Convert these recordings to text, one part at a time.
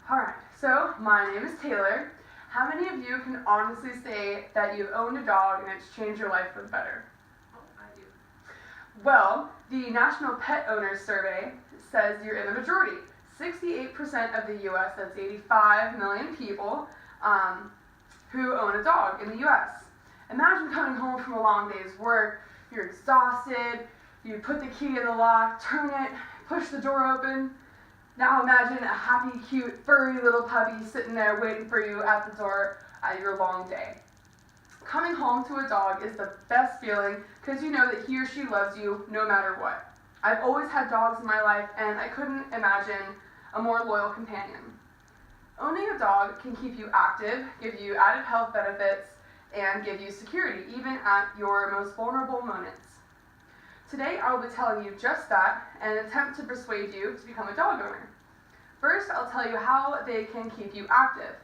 Alright, so my name is Taylor. How many of you can honestly say that you've owned a dog and it's changed your life for the better? Oh, I do. Well, the National Pet Owners Survey says you're in the majority. 68% of the US, that's 85 million people, who own a dog in the US. Imagine coming home from a long day's work, you're exhausted, you put the key in the lock, turn it, push the door open. Now imagine a happy, cute, furry little puppy sitting there waiting for you at the door at your long day. Coming home to a dog is the best feeling because you know that he or she loves you no matter what. I've always had dogs in my life and I couldn't imagine a more loyal companion. Owning a dog can keep you active, give you added health benefits, and give you security, even at your most vulnerable moments. Today, I will be telling you just that and attempt to persuade you to become a dog owner. First, I'll tell you how they can keep you active.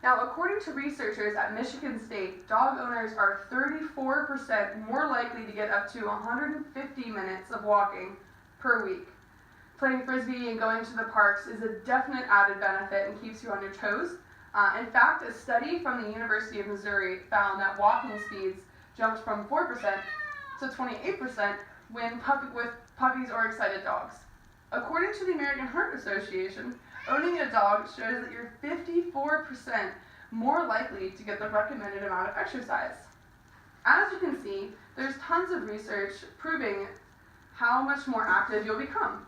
Now, according to researchers at Michigan State, dog owners are 34% more likely to get up to 150 minutes of walking per week. Playing frisbee and going to the parks is a definite added benefit and keeps you on your toes. In fact, a study from the University of Missouri found that walking speeds jumped from 4% to 28% with puppies or excited dogs. According to the American Heart Association, owning a dog shows that you're 54% more likely to get the recommended amount of exercise. As you can see, there's tons of research proving how much more active you'll become.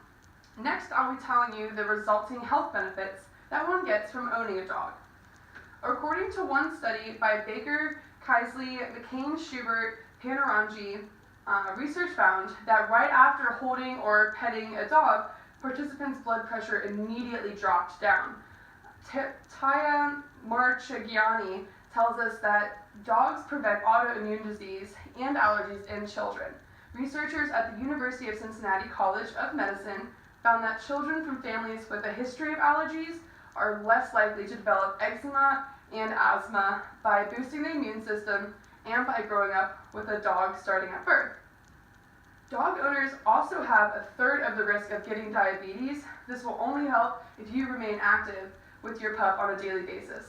Next, I'll be telling you the resulting health benefits that one gets from owning a dog. According to one study by Baker, Keisley, McCain, Schubert, Panarangi, research found that right after holding or petting a dog, participants' blood pressure immediately dropped down. Taya Marchigiani tells us that dogs prevent autoimmune disease and allergies in children. Researchers at the University of Cincinnati College of Medicine found that children from families with a history of allergies are less likely to develop eczema and asthma by boosting the immune system and by growing up with a dog starting at birth. Dog owners also have a third of the risk of getting diabetes. This will only help if you remain active with your pup on a daily basis.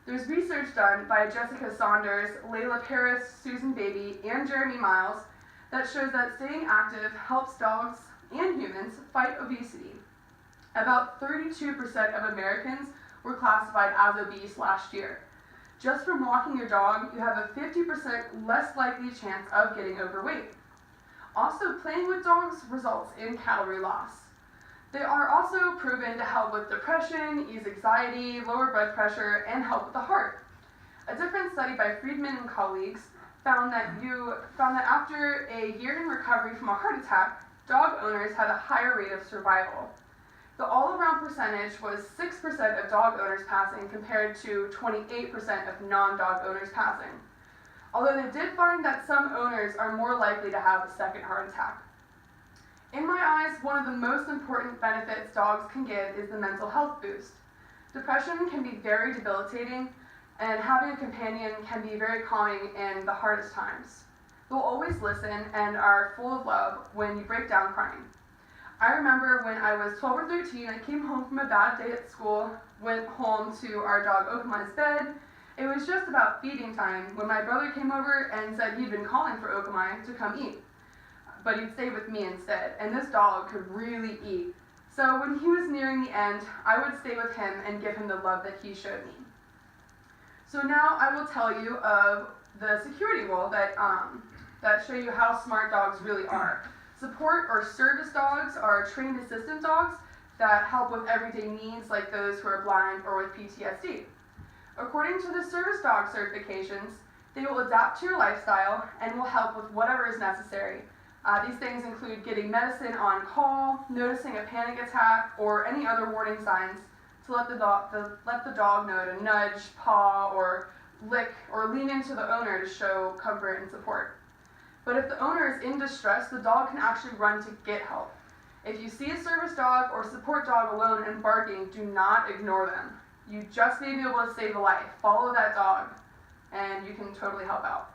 There's research done by Jessica Saunders, Layla Paris, Susan Baby, and Jeremy Miles that shows that staying active helps dogs and humans fight obesity. About 32% of Americans were classified as obese last year. Just from walking your dog, you have a 50% less likely chance of getting overweight. Also, playing with dogs results in calorie loss. They are also proven to help with depression, ease anxiety, lower blood pressure, and help with the heart. A different study by Friedman and colleagues found that after a year in recovery from a heart attack, dog owners had a higher rate of survival. The all-around percentage was 6% of dog owners passing compared to 28% of non-dog owners passing. Although they did find that some owners are more likely to have a second heart attack. In my eyes, one of the most important benefits dogs can give is the mental health boost. Depression can be very debilitating, and having a companion can be very calming in the hardest times. They'll always listen and are full of love when you break down crying. I remember when I was 12 or 13, I came home from a bad day at school, went home to our dog Okamai's bed. It was just about feeding time when my brother came over and said he'd been calling for Okamai to come eat, but he'd stay with me instead, and this dog could really eat. So when he was nearing the end, I would stay with him and give him the love that he showed me. So now I will tell you of the security role that show you how smart dogs really are. Support or service dogs are trained assistant dogs that help with everyday needs like those who are blind or with PTSD. According to the service dog certifications, they will adapt to your lifestyle and will help with whatever is necessary. These things include getting medicine on call, noticing a panic attack, or any other warning signs to let the dog know to nudge, paw, or lick, or lean into the owner to show comfort and support. But if the owner is in distress, the dog can actually run to get help. If you see a service dog or support dog alone and barking, do not ignore them. You just may be able to save a life. Follow that dog, and you can totally help out.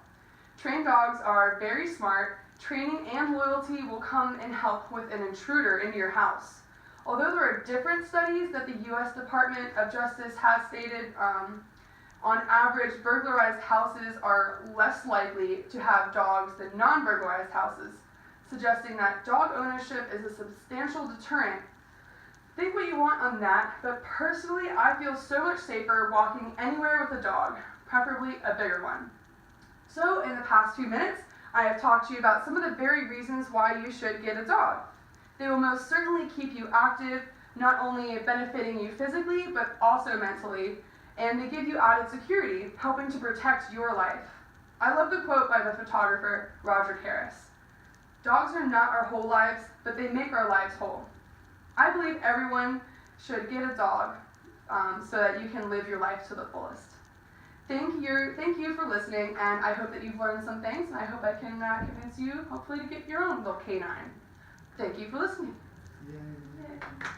Trained dogs are very smart. Training and loyalty will come and help with an intruder into your house. Although there are different studies that the U.S. Department of Justice has stated, on average, burglarized houses are less likely to have dogs than non-burglarized houses, suggesting that dog ownership is a substantial deterrent. Think what you want on that, but personally, I feel so much safer walking anywhere with a dog, preferably a bigger one. So, in the past few minutes, I have talked to you about some of the very reasons why you should get a dog. They will most certainly keep you active, not only benefiting you physically, but also mentally, and they give you added security, helping to protect your life. I love the quote by the photographer Roger Harris. Dogs are not our whole lives, but they make our lives whole. I believe everyone should get a dog so that you can live your life to the fullest. Thank you for listening, and I hope that you've learned some things, and I hope I can convince you, hopefully, to get your own little canine. Thank you for listening. Yay.